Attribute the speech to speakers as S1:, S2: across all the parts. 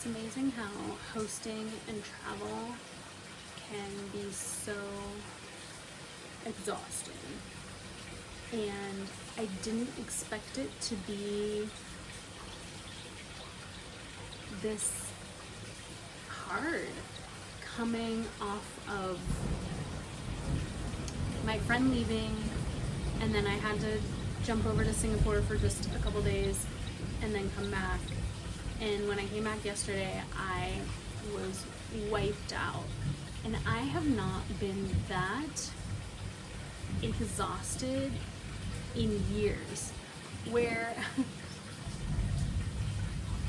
S1: It's amazing how hosting and travel can be so exhausting. And I didn't expect it to be this hard, coming off of my friend leaving, and then I had to jump over to Singapore for just a couple days and then come back. And when I came back yesterday, I was wiped out. And I have not been that exhausted in years. Where,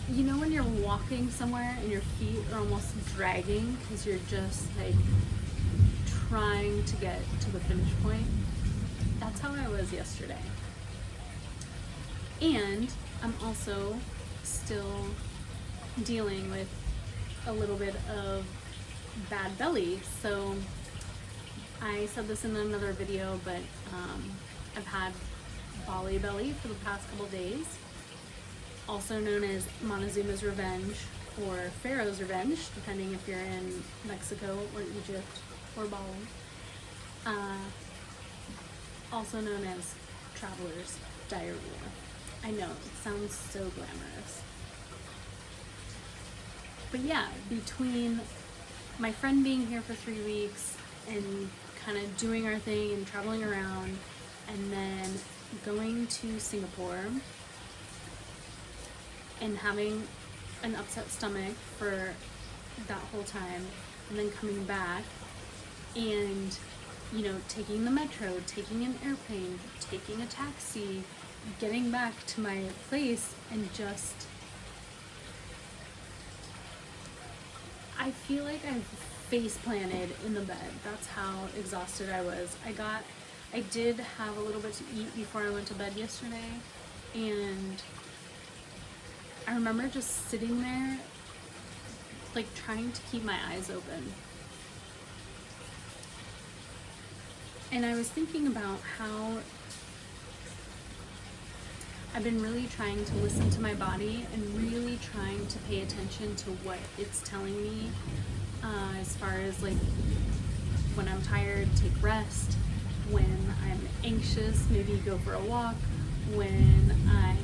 S1: you know, when you're walking somewhere and your feet are almost dragging because you're just like trying to get to the finish point? That's how I was yesterday. And I'm also still dealing with a little bit of bad belly. So I said this in another video, but I've had Bali belly for the past couple days, also known as Montezuma's Revenge or Pharaoh's Revenge, depending if you're in Mexico or Egypt or Bali. Also known as Traveler's Diarrhea. I know, it sounds so glamorous. But yeah, between my friend being here for 3 weeks and kind of doing our thing and traveling around, and then going to Singapore and having an upset stomach for that whole time, and then coming back and, you know, taking the metro, taking an airplane, taking a taxi, getting back to my place, and just, I feel like I've face planted in the bed. That's how exhausted I was. I did have a little bit to eat before I went to bed yesterday, and I remember just sitting there like trying to keep my eyes open. And I was thinking about how I've been really trying to listen to my body and really trying to pay attention to what it's telling me, as far as like when I'm tired, take rest, when I'm anxious, maybe go for a walk, when I'm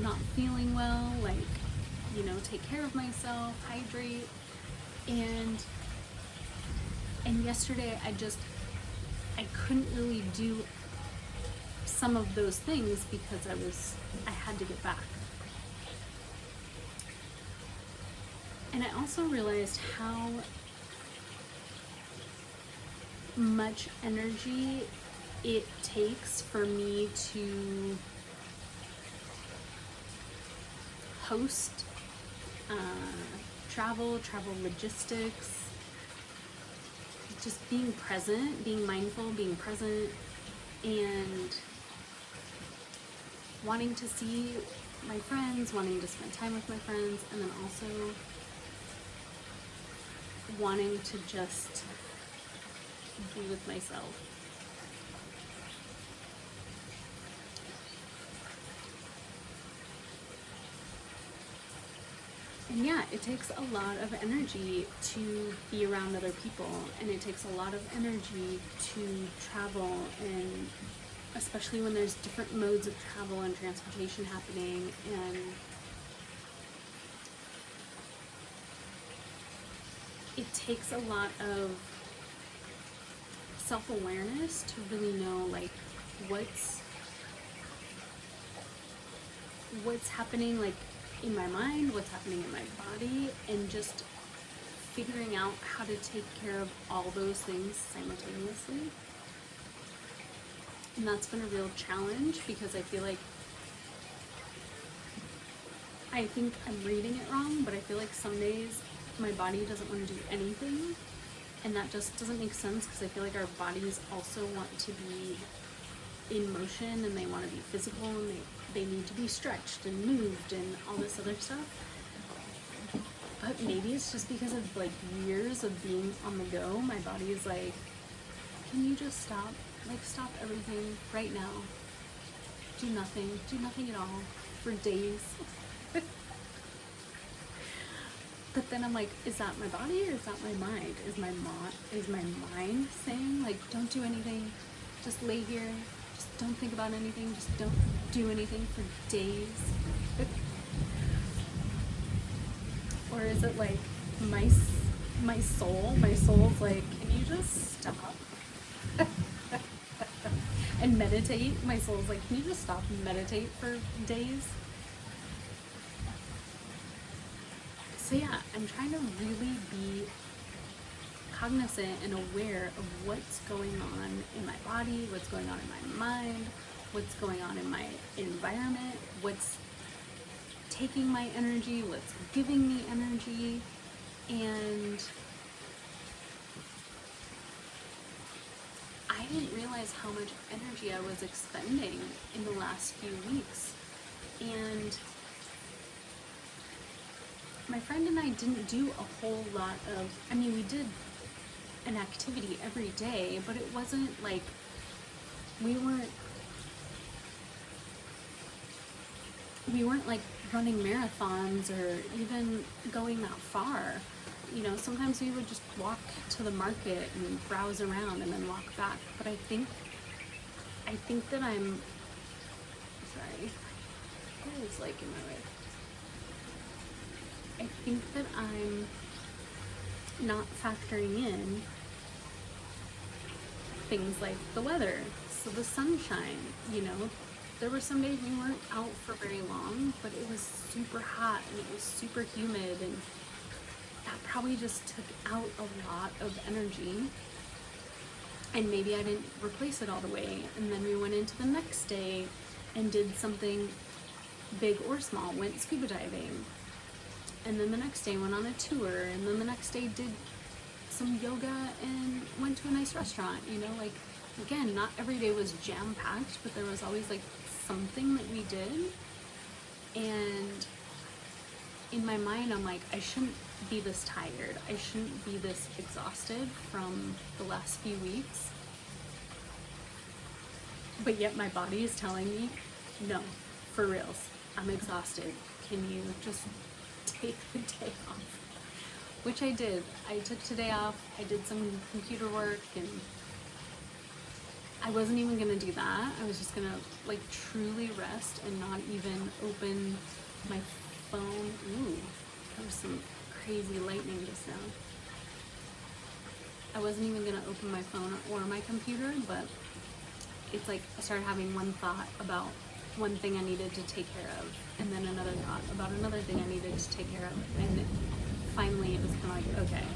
S1: not feeling well, like, you know, take care of myself, hydrate. And yesterday I couldn't really do some of those things because I had to get back. And I also realized how much energy it takes for me to host, travel logistics, just being present, being mindful, being present, and wanting to see my friends, wanting to spend time with my friends, and then also wanting to just be with myself. And yeah, it takes a lot of energy to be around other people, and it takes a lot of energy to travel, and especially when there's different modes of travel and transportation happening, and it takes a lot of self-awareness to really know like what's happening like in my mind, what's happening in my body, and just figuring out how to take care of all those things simultaneously. And that's been a real challenge because I feel like, I think I'm reading it wrong, but I feel like some days my body doesn't want to do anything, and that just doesn't make sense because I feel like our bodies also want to be in motion, and they want to be physical, and they need to be stretched and moved and all this other stuff. But maybe it's just because of like years of being on the go, my body is like, can you just stop? Like, stop everything right now. do nothing at all for days. But then I'm like, is that my body or is that my mind? Is my mind saying like, don't do anything, just lay here, just don't think about anything, just don't do anything for days? Or is it like my soul's like, can you just stop and meditate? My soul's like, can you just stop and meditate for days? So yeah, I'm trying to really be cognizant and aware of what's going on in my body, what's going on in my mind, what's going on in my environment, what's taking my energy, what's giving me energy. And I didn't realize how much energy I was expending in the last few weeks. And my friend and I didn't do a whole lot of, I mean, we did an activity every day, but it wasn't like, we weren't like running marathons or even going that far. You know, sometimes we would just walk to the market and browse around and then walk back. But I think that I'm, sorry, who is like in my way? I think that I'm not factoring in things like the weather. So the sunshine, you know, there were some days we weren't out for very long, but it was super hot and it was super humid, and that probably just took out a lot of energy. And maybe I didn't replace it all the way. And then we went into the next day and did something big or small, went scuba diving. And then the next day went on a tour, and then the next day did some yoga and went to a nice restaurant. You know, like, again, not every day was jam-packed, but there was always like something that we did. And in my mind, I'm like, I shouldn't be this tired. I shouldn't be this exhausted from the last few weeks. But yet my body is telling me, no, for reals, I'm exhausted. Can you just take the day off? Which I did. I took today off. I did some computer work, and I wasn't even gonna do that. I was just gonna like truly rest and not even open my phone. Ooh, there was some crazy lightning just now. I wasn't even gonna open my phone or my computer, but it's like I started having one thought about one thing I needed to take care of, and then another thought about another thing I needed to take care of, and finally it was kind of like, okay,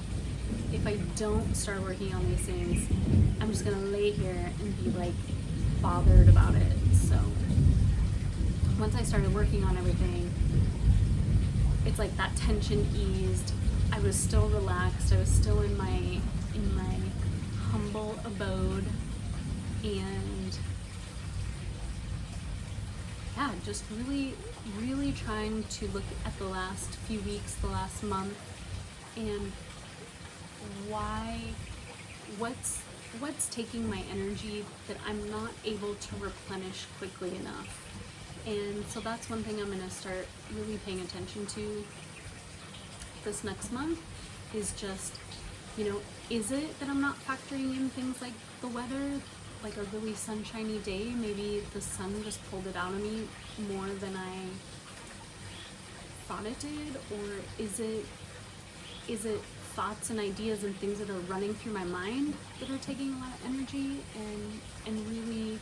S1: if I don't start working on these things, I'm just gonna lay here and be like bothered about it. So once I started working on everything, it's like that tension eased. I was still relaxed. I was still in my humble abode, and yeah, just really trying to look at the last few weeks, the last month, and what's taking my energy that I'm not able to replenish quickly enough. And so that's one thing I'm going to start really paying attention to this next month, is just, you know, is it that I'm not factoring in things like the weather, like a really sunshiny day? Maybe the sun just pulled it out of me more than I thought it did, or is it thoughts and ideas and things that are running through my mind that are taking a lot of energy and really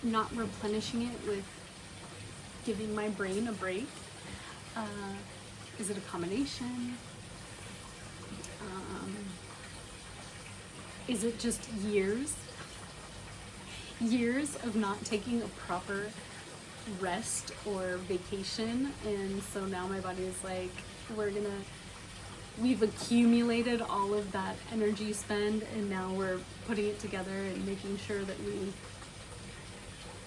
S1: not replenishing it with giving my brain a break? Is it a combination? Is it just years of not taking a proper rest or vacation? And so now my body is like, we've accumulated all of that energy spend, and now we're putting it together and making sure that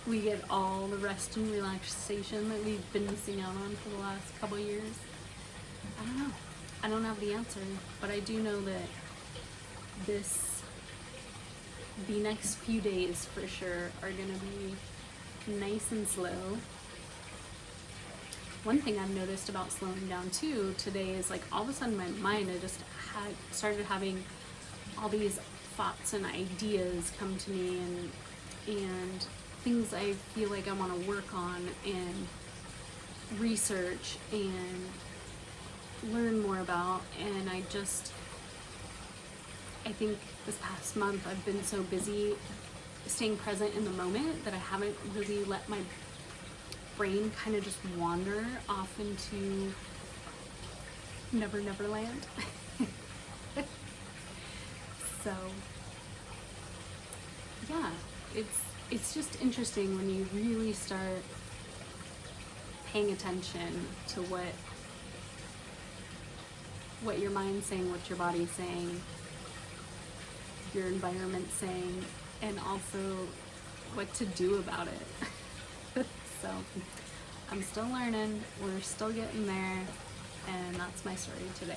S1: we get all the rest and relaxation that we've been missing out on for the last couple of years. I don't know. I don't have the answer, but I do know that the next few days for sure are gonna be nice and slow. One thing I've noticed about slowing down too today is like all of a sudden my mind, I just started having all these thoughts and ideas come to me, and things I feel like I want to work on and research and learn more about. And I think this past month I've been so busy staying present in the moment that I haven't really let my brain kind of just wander off into Never Never Land. So yeah, it's just interesting when you really start paying attention to what your mind's saying, what your body's saying, your environment's saying, and also what to do about it. So I'm still learning, we're still getting there, and that's my story today.